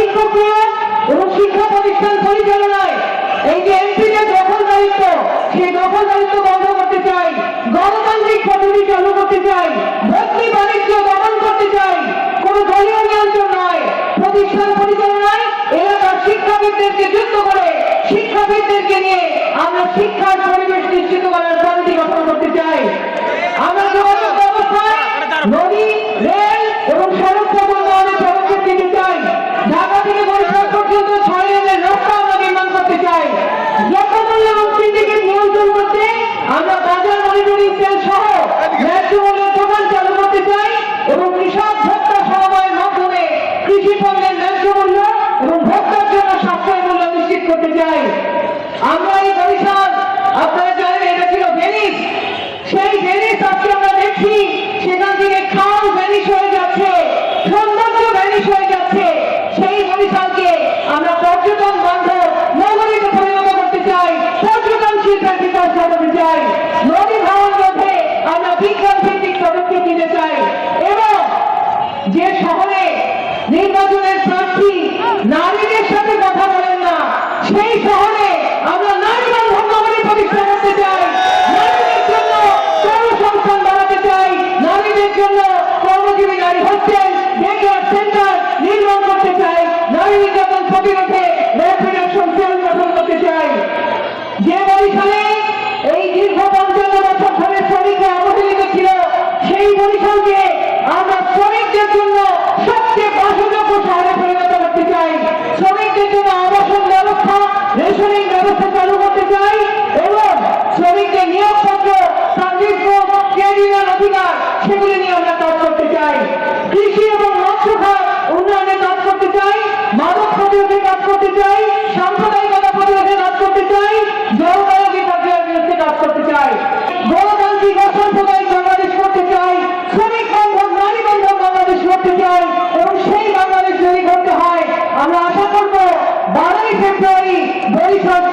শিক্ষক নিয়োগ এবং শিক্ষা প্রতিষ্ঠান পরিচালনায় এই যে এমপিদের দখলদারিত্ব, সেই দখলদারিত্ব বন্ধ করতে চাই, গণতান্ত্রিক পদ্ধতি চালু করতে চাই, ভর্তি বাণিজ্য দমন করতে চাই, কোন দলীয় নিয়ন্ত্রণ নয়, প্রতিষ্ঠান পরিচালনায় এলাকার শিক্ষাবিদদেরকে যুক্ত করে শিক্ষাবিদদেরকে নিয়ে আমরা শিক্ষার পরিবেশ নিশ্চিত করার কমিটি গঠন করতে চাই। আমরা যোগাযোগ ব্যবস্থায় নদী, রেল এবং সড়ক উন্নয়নের পদক্ষেপ নিতে চাই। ঢাকা থেকে বরিশাল পর্যন্ত 6 লেনের রাস্তা আমরা নির্মাণ করতে চাই। দ্রব্যমূল্য এবং সিন্ডিকেট নিয়ন্ত্রণ করতে আমরা বাজার মনিটরিং সেল সহ ন্যায্য মূল্যের দোকান চালু করতে চাই এবং কৃষক ভোক্তা সমবায়ের মাধ্যমে কৃষি পণ্যের ন্যায্য মূল্য এবং ভোক্তার জন্য সাশ্রয় মূল্য নিশ্চিত করতে চাই। আমরা এই বরিশাল, আপনারা জানেন এটা ছিল ভেনিস, সেই ভেনিস আজকে আমরা দেখছি সেখান থেকে খাল ভ্যানিশ হয়ে যাচ্ছে, সৌন্দর্য ভ্যানিশ হয়ে যাচ্ছে। সেই বরিশালকে আমরা পর্যটন বান্ধব নগরীতে পরিণত করতে চাই, পর্যটন শিল্পের বিকাশ ঘটাতে চাই, নদী ভাঙন রোধে আমরা বিজ্ঞান ভিত্তিক পদক্ষেপ নিতে চাই এবং যে শহরে নির্বাচনের প্রার্থী নারীদের সাথে কথা বলেন না, সেই শহরে আমরা নারী বান্ধব নগরী প্রতিষ্ঠা করতে চাই, নারীদের জন্য কর্মসংস্থান বাড়াতে চাই, নারীদের জন্য কর্মজীবী নারী হোস্টেল, ডে কেয়ার সেন্টার নির্মাণ করতে চাই, নারী নির্যাতন প্রতিরোধে র্যাপিড অ্যাকশন সেল গঠন করতে চাই। যে বরিশালে এই দীর্ঘ 55 বছর ধরে শ্রমিকরা অবহেলিত ছিল, সেই বরিশালকে আমরা শ্রমিকদের জন্য সবচেয়ে বাসযোগ্য শহরে পরিণত করতে চাই, শ্রমিকদের জন্য আবাসন ব্যবস্থা, রেশনিং ব্যবস্থা চালু করতে চাই এবং শ্রমিকদের নিয়োগপত্র, সার্ভিস বুক, ট্রেড ইউনিয়ন অধিকার সেগুলি নিয়ে আমরা কাজ করতে চাই। কৃষি এবং মৎস্য খাত উন্নয়নে কাজ করতে চাই, মাদক প্রতিরোধে কাজ করতে চাই, সাম্প্রদায়িকতা প্রতিরোধে কাজ করতে চাই, জলবায়ু বিপর্যয়ের বিরুদ্ধে কাজ করতে চাই, গণতান্ত্রিক অসাম্প্রদায়িক বাংলাদেশ করতে চাই, শ্রমিক বান্ধব নারী বান্ধব বাংলাদেশ করতে চাই এবং সেই বাংলাদেশ যদি করতে হয় আমরা আশা করব 12ই ফেব্রুয়ারি বরিশাল